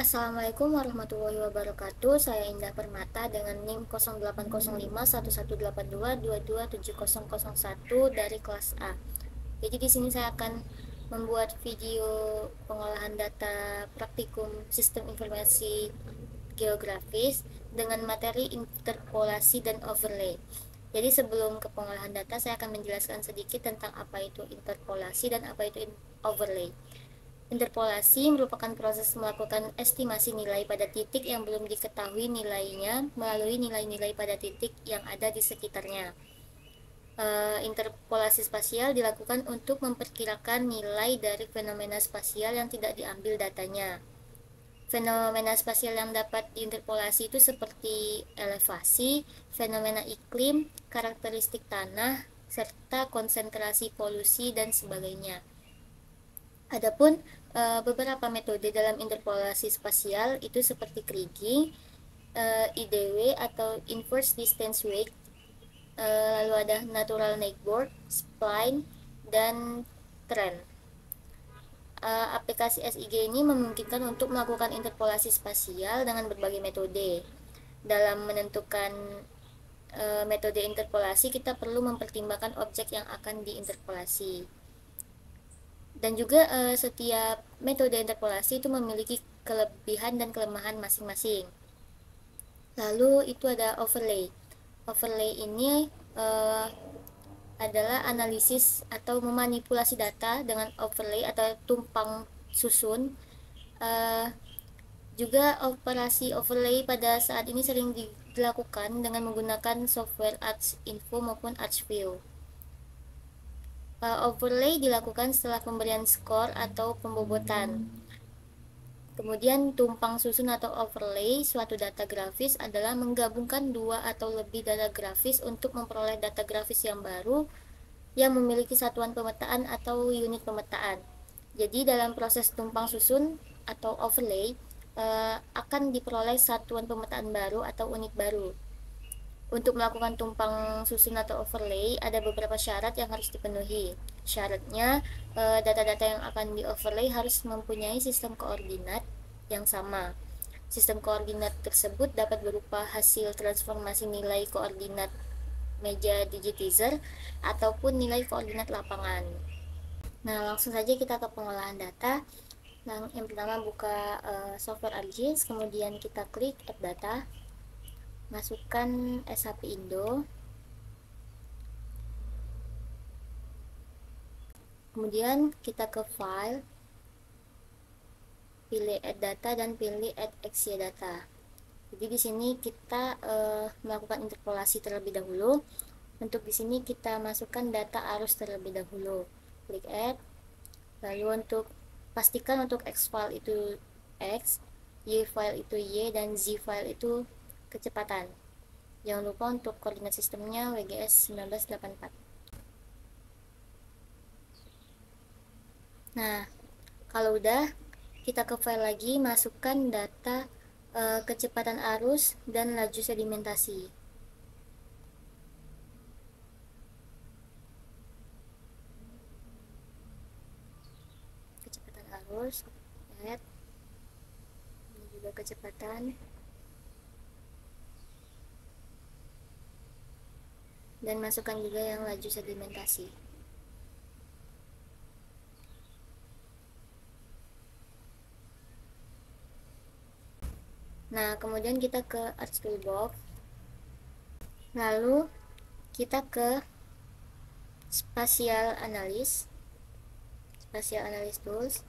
Assalamualaikum warahmatullahi wabarakatuh. Saya Indah Permata dengan NIM 08051182227001 dari kelas A. Jadi di sini saya akan membuat video pengolahan data praktikum Sistem Informasi Geografis dengan materi interpolasi dan overlay. Jadi sebelum ke pengolahan data, saya akan menjelaskan sedikit tentang apa itu interpolasi dan apa itu overlay. Interpolasi merupakan proses melakukan estimasi nilai pada titik yang belum diketahui nilainya melalui nilai-nilai pada titik yang ada di sekitarnya. Interpolasi spasial dilakukan untuk memperkirakan nilai dari fenomena spasial yang tidak diambil datanya. Fenomena spasial yang dapat diinterpolasi itu seperti elevasi, fenomena iklim, karakteristik tanah, serta konsentrasi polusi dan sebagainya. Adapun beberapa metode dalam interpolasi spasial itu seperti kriging, IDW atau inverse distance weight, lalu ada natural neighbor, spline, dan trend. Aplikasi SIG ini memungkinkan untuk melakukan interpolasi spasial dengan berbagai metode. Dalam menentukan metode interpolasi, kita perlu mempertimbangkan objek yang akan diinterpolasi. Dan juga setiap metode interpolasi itu memiliki kelebihan dan kelemahan masing-masing. Lalu itu ada overlay. Overlay ini adalah analisis atau memanipulasi data dengan overlay atau tumpang susun. Juga operasi overlay pada saat ini sering dilakukan dengan menggunakan software ArcInfo maupun ArcView. Overlay dilakukan setelah pemberian skor atau pembobotan. Kemudian tumpang susun atau overlay suatu data grafis adalah menggabungkan dua atau lebih data grafis untuk memperoleh data grafis yang baru yang memiliki satuan pemetaan atau unit pemetaan. Jadi dalam proses tumpang susun atau overlay akan diperoleh satuan pemetaan baru atau unit baru. Untuk melakukan tumpang susun atau overlay ada beberapa syarat yang harus dipenuhi. Syaratnya data-data yang akan di overlay harus mempunyai sistem koordinat yang sama. Sistem koordinat tersebut dapat berupa hasil transformasi nilai koordinat meja digitizer ataupun nilai koordinat lapangan. Nah, langsung saja kita ke pengolahan data. Yang pertama buka software ArcGIS, kemudian kita klik Add Data, masukkan SHP Indo, kemudian kita ke File, pilih Add Data dan pilih Add Exia Data. Jadi di sini kita melakukan interpolasi terlebih dahulu. Untuk di sini kita masukkan data arus terlebih dahulu. Klik Add. Lalu untuk pastikan untuk X file itu X, Y file itu Y, dan Z file itu kecepatan. Jangan lupa untuk koordinat sistemnya WGS 1984. Nah, kalau udah, kita ke file lagi, masukkan data kecepatan arus dan laju sedimentasi. Kecepatan arus, add, ini juga kecepatan, dan masukkan juga yang laju sedimentasi. Nah, kemudian kita ke Arch Toolbox, lalu kita ke Spatial Analysis Tools,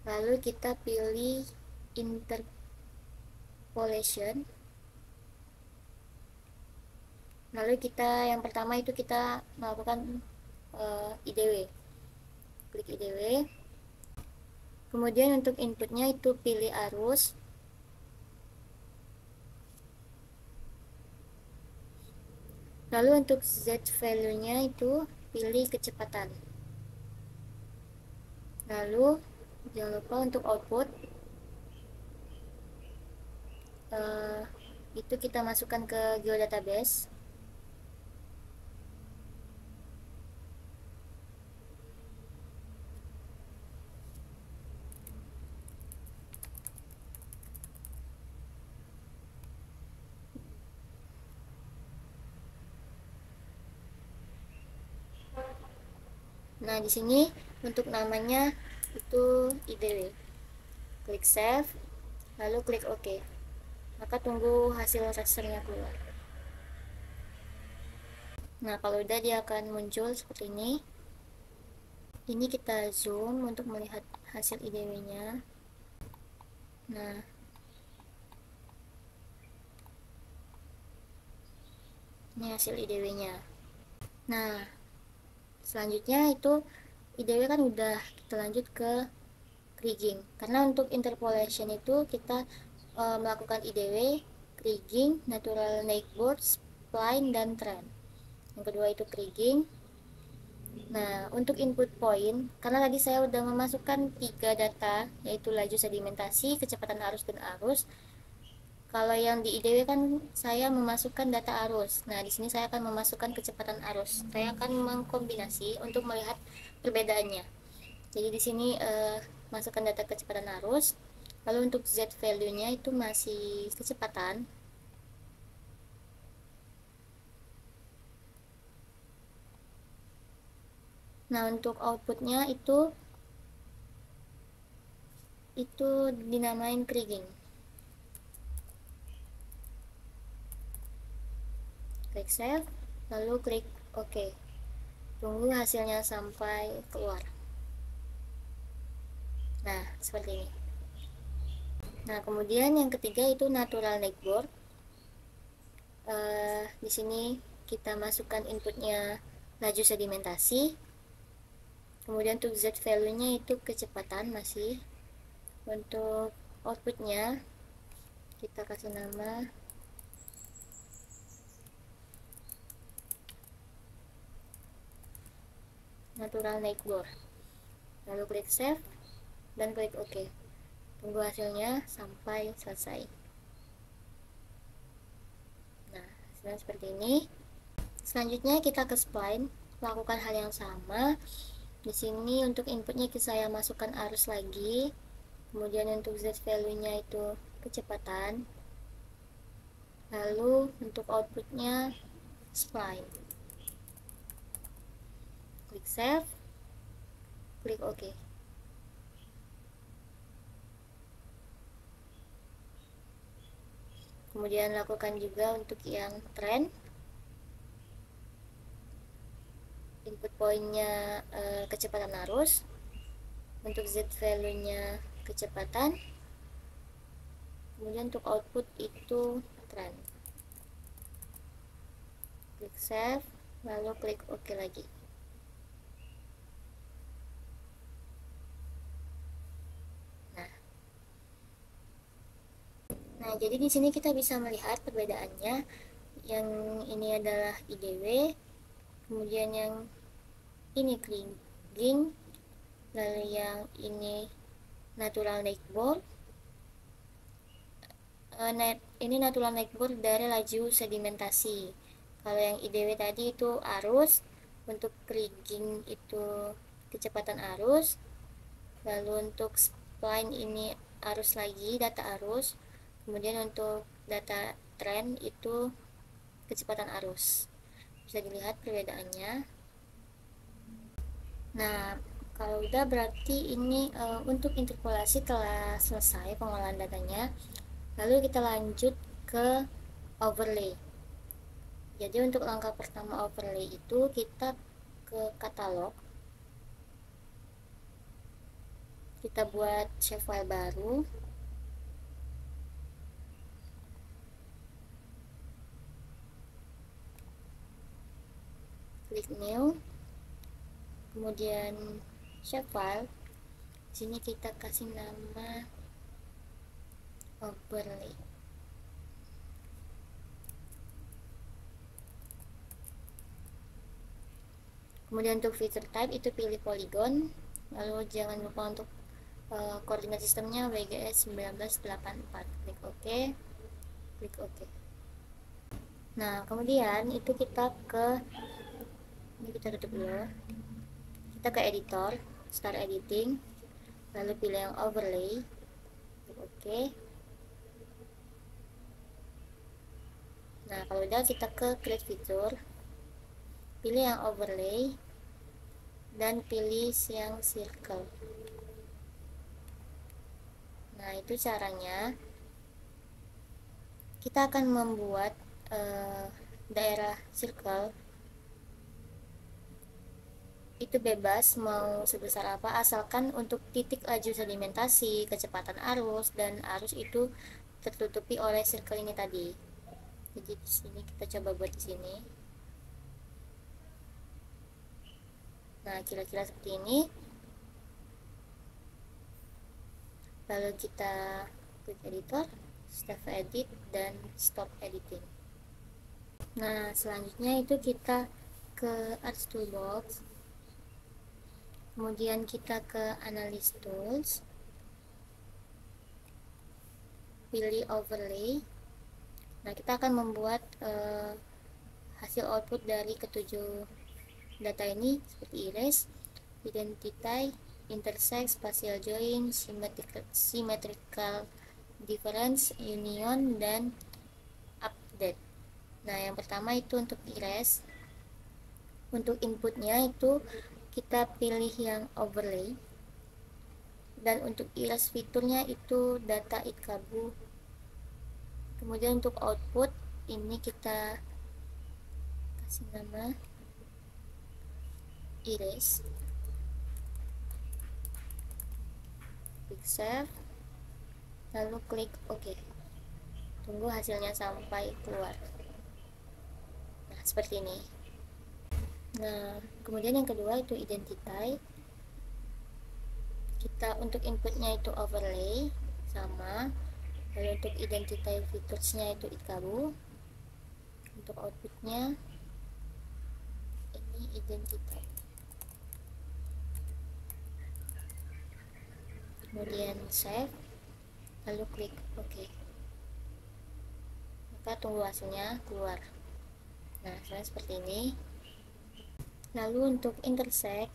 lalu kita pilih Interpolation, lalu kita yang pertama itu kita melakukan IDW, klik IDW, kemudian untuk inputnya itu pilih arus, lalu untuk Z value nya itu pilih kecepatan, lalu jangan lupa untuk output itu kita masukkan ke geodatabase. Nah, di sini untuk namanya itu IDW. Klik save, lalu klik OK. Maka tunggu hasil rasternya keluar. Nah, kalau udah dia akan muncul seperti ini. Ini kita zoom untuk melihat hasil IDW-nya. Nah, ini hasil IDW-nya. Nah, selanjutnya itu IDW kan udah, kita lanjut ke kriging. Karena untuk interpolation itu kita melakukan IDW, kriging, natural neighbor, spline, dan trend. Yang kedua itu kriging. Nah, untuk input point, karena tadi saya udah memasukkan 3 data, yaitu laju sedimentasi, kecepatan arus, dan arus. Kalau yang di IDW kan saya memasukkan data arus. Nah, di sini saya akan memasukkan kecepatan arus. Saya akan mengkombinasi untuk melihat perbedaannya. Jadi di sini masukkan data kecepatan arus. Lalu untuk Z value-nya itu masih kecepatan. Nah, untuk outputnya itu dinamain kriging. Klik save, lalu klik OK. Tunggu hasilnya sampai keluar. Nah, seperti ini. Nah, kemudian yang ketiga itu natural neighbor. Di sini kita masukkan inputnya laju sedimentasi. Kemudian untuk Z value-nya itu kecepatan masih. Untuk outputnya kita kasih nama natural neighbor. Lalu klik save dan klik OK. Tunggu hasilnya sampai selesai. Nah, hasilnya seperti ini. Selanjutnya kita ke spline, lakukan hal yang sama. Di sini untuk inputnya saya masukkan arus lagi. Kemudian untuk Z value-nya itu kecepatan. Lalu untuk outputnya spline. Klik save, klik OK. Kemudian lakukan juga untuk yang trend. Input pointnya kecepatan arus. Untuk Z value-nya kecepatan. Kemudian untuk output itu trend. Klik save, lalu klik OK lagi. Nah, jadi di sini kita bisa melihat perbedaannya. Yang ini adalah IDW, kemudian yang ini kriging, lalu yang ini natural neighbor. Ini natural neighbor dari laju sedimentasi. Kalau yang IDW tadi itu arus, untuk kriging itu kecepatan arus, lalu untuk spline ini arus lagi, data arus. Kemudian untuk data trend itu kecepatan arus. Bisa dilihat perbedaannya. Nah, kalau udah berarti ini untuk interpolasi telah selesai pengolahan datanya. Lalu kita lanjut ke overlay. Jadi untuk langkah pertama overlay itu kita ke katalog. Kita buat shapefile baru. Klik new. Kemudian shapefile. Sini kita kasih nama overlay. Kemudian untuk feature type itu pilih polygon. Lalu jangan lupa untuk koordinat sistemnya WGS 1984. Klik OK. Klik OK. Nah, kemudian itu kita ini kita tutup dulu. Kita ke editor, start editing, lalu pilih yang overlay. Klik OK. Nah, kalau udah kita ke create feature, pilih yang overlay dan pilih yang circle. Nah, itu caranya. Kita akan membuat daerah circle itu bebas mau sebesar apa, asalkan untuk titik laju sedimentasi, kecepatan arus, dan arus itu tertutupi oleh circle ini tadi. Jadi di sini kita coba buat di sini. Nah, kira-kira seperti ini. Lalu kita klik editor, save edit, dan stop editing. Nah, selanjutnya itu kita ke Arts Toolbox, kemudian kita ke Analysis Tools, pilih Overlay. Nah, kita akan membuat hasil output dari ketujuh data ini seperti iris, identity, intersect, spatial join, symmetrical difference, union, dan update. Nah, yang pertama itu untuk iris. Untuk inputnya itu kita pilih yang overlay, dan untuk iris fiturnya itu data itkabu. Kemudian untuk output ini kita kasih nama iris, klik save, lalu klik OK. Tunggu hasilnya sampai keluar. Nah, seperti ini. Nah, kemudian yang kedua itu identity. Kita untuk inputnya itu overlay sama, lalu untuk identity featuresnya itu itkabu. Untuk outputnya ini identity. Kemudian save, lalu klik OK. Maka tunggu hasilnya keluar. Nah, seperti ini. Lalu untuk intersect,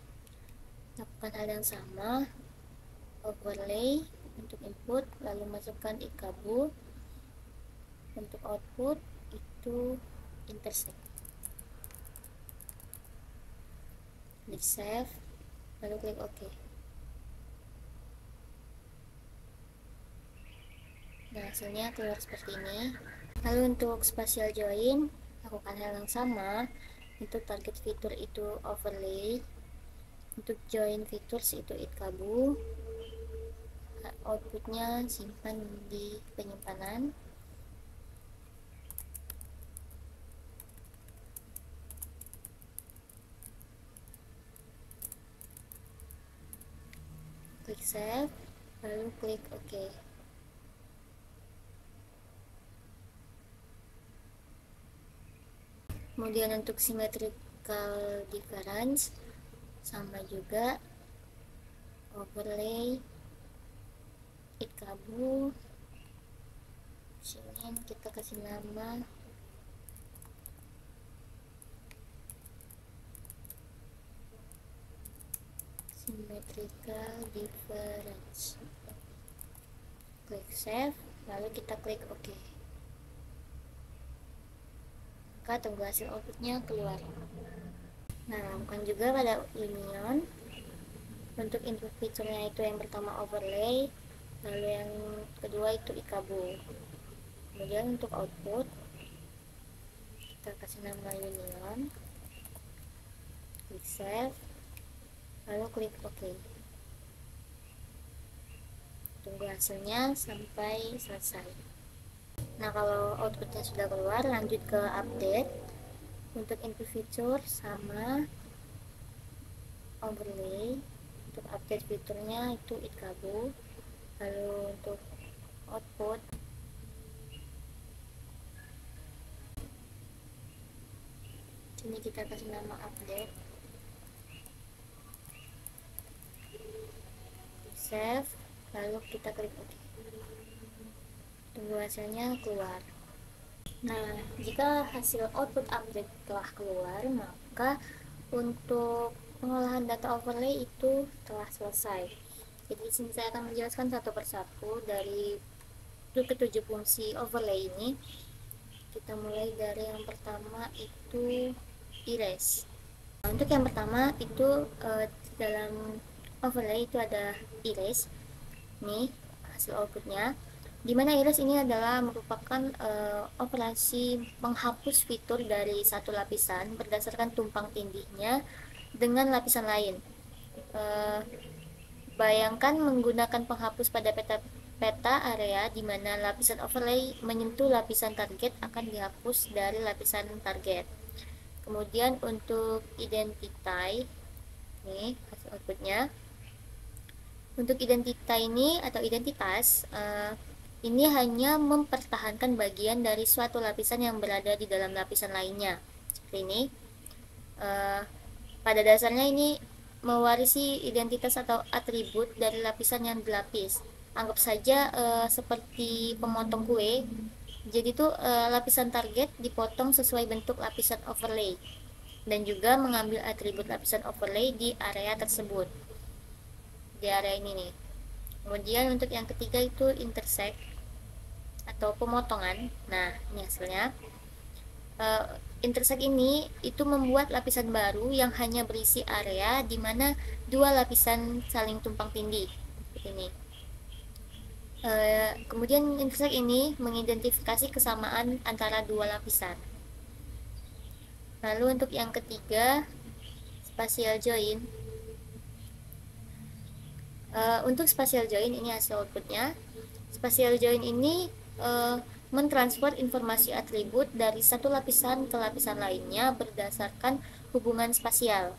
lakukan hal yang sama, overlay untuk input, lalu masukkan itkabu. Untuk output itu intersect. Klik save, lalu klik OK. Nah, hasilnya keluar seperti ini. Lalu untuk spatial join, lakukan hal yang sama. Untuk target fitur itu overlay, untuk join features itu itkabu. Outputnya simpan di penyimpanan. Klik save, lalu klik OK. Kemudian untuk symmetrical difference sama juga, overlay, itkabu. Sini kita kasih nama symmetrical difference. Klik save, lalu kita klik OK. Maka tunggu hasil outputnya keluar. Nah, lakukan juga pada union. Untuk input fiturnya itu yang pertama overlay, lalu yang kedua itu itkabu. Kemudian untuk output kita kasih nama union, klik save, lalu klik OK. Tunggu hasilnya sampai selesai. Nah, kalau outputnya sudah keluar, lanjut ke update. Untuk input feature sama overlay, untuk update fiturnya itu itkabu. Lalu untuk output sini kita kasih nama update, save, lalu kita klik OK. Tunggu hasilnya keluar. Nah, jika hasil output update telah keluar, maka untuk pengolahan data overlay itu telah selesai. Jadi di sini saya akan menjelaskan satu persatu dari ketujuh fungsi overlay ini. Kita mulai dari yang pertama itu erase. Untuk yang pertama itu dalam overlay itu ada erase. Nih hasil outputnya, dimana erase ini adalah merupakan operasi menghapus fitur dari satu lapisan berdasarkan tumpang tindihnya dengan lapisan lain. Bayangkan menggunakan penghapus pada peta area di mana lapisan overlay menyentuh lapisan target akan dihapus dari lapisan target. Kemudian untuk identify, nih hasil outputnya. Untuk identitas ini atau identitas, ini hanya mempertahankan bagian dari suatu lapisan yang berada di dalam lapisan lainnya. Seperti ini. Pada dasarnya ini mewarisi identitas atau atribut dari lapisan yang dilapis. Anggap saja seperti pemotong kue. Jadi itu lapisan target dipotong sesuai bentuk lapisan overlay dan juga mengambil atribut lapisan overlay di area tersebut, di area ini nih. Kemudian untuk yang ketiga itu intersect atau pemotongan. Nah, ini hasilnya. Intersect ini itu membuat lapisan baru yang hanya berisi area di mana dua lapisan saling tumpang tindih. Seperti ini. Kemudian intersect ini mengidentifikasi kesamaan antara dua lapisan. Lalu untuk yang ketiga, spatial join. Untuk spatial join ini hasil outputnya. Spatial join ini mentransfer informasi atribut dari satu lapisan ke lapisan lainnya berdasarkan hubungan spasial.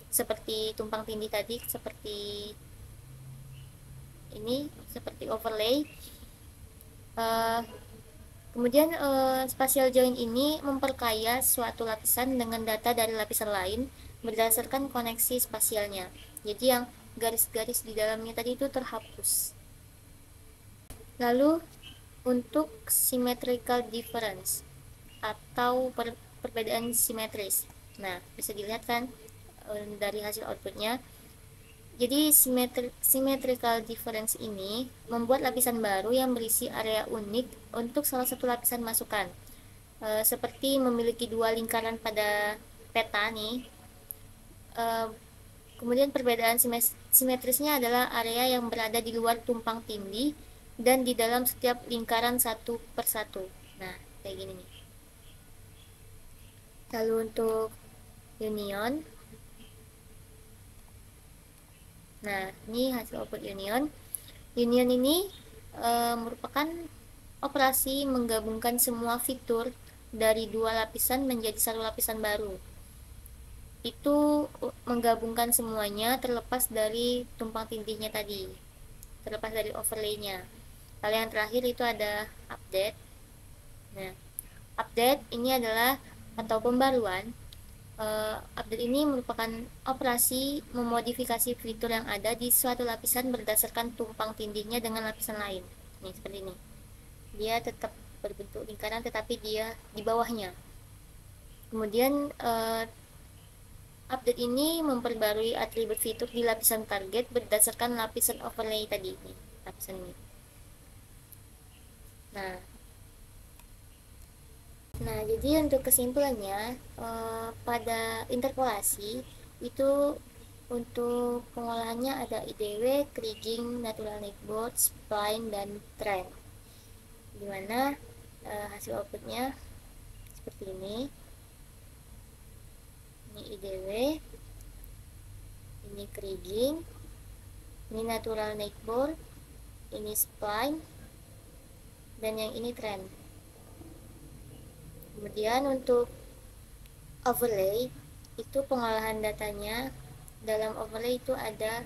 Seperti tumpang tindih tadi, seperti ini, seperti overlay. Kemudian spatial join ini memperkaya suatu lapisan dengan data dari lapisan lain berdasarkan koneksi spasialnya. Jadi yang garis-garis di dalamnya tadi itu terhapus. Lalu untuk symmetrical difference atau perbedaan simetris. Nah, bisa dilihat kan dari hasil outputnya. Jadi symmetrical difference ini membuat lapisan baru yang berisi area unik untuk salah satu lapisan masukan. Seperti memiliki dua lingkaran pada peta nih. Kemudian perbedaan simetrisnya adalah area yang berada di luar tumpang tindih dan di dalam setiap lingkaran satu per satu. Nah, kayak gini nih. Lalu untuk union. Nah, ini hasil output union. Union ini merupakan operasi menggabungkan semua fitur dari dua lapisan menjadi satu lapisan baru. Itu menggabungkan semuanya terlepas dari tumpang tindihnya tadi, terlepas dari overlaynya. Lalu yang terakhir itu ada update. Nah, update ini adalah atau pembaruan. Update ini merupakan operasi memodifikasi fitur yang ada di suatu lapisan berdasarkan tumpang tindihnya dengan lapisan lain. Nih, seperti ini. Dia tetap berbentuk lingkaran tetapi dia di bawahnya. Kemudian update ini memperbarui atribut fitur di lapisan target berdasarkan lapisan overlay tadi, nih, lapisan ini. Nah, jadi untuk kesimpulannya, pada interpolasi itu untuk pengolahannya ada IDW, kriging, natural network, spline, dan trend. Dimana hasil outputnya seperti ini. Ini IDW, ini kriging, ini natural network, ini spline, dan yang ini trend. Kemudian untuk overlay itu pengolahan datanya. Dalam overlay itu ada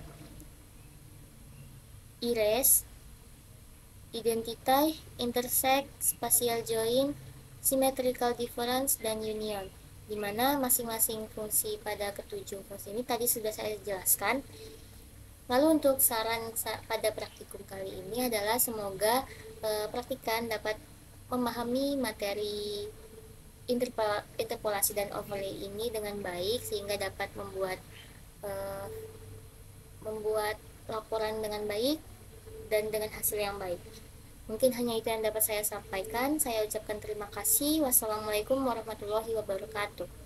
erase, identify, intersect, spatial join, symmetrical difference, dan union, dimana masing-masing fungsi pada ketujuh fungsi ini tadi sudah saya jelaskan. Lalu untuk saran pada praktikum kali ini adalah semoga praktikan dapat memahami materi interpolasi dan overlay ini dengan baik sehingga dapat membuat laporan dengan baik dan dengan hasil yang baik. Mungkin hanya itu yang dapat saya sampaikan. Saya ucapkan terima kasih. Wassalamualaikum warahmatullahi wabarakatuh.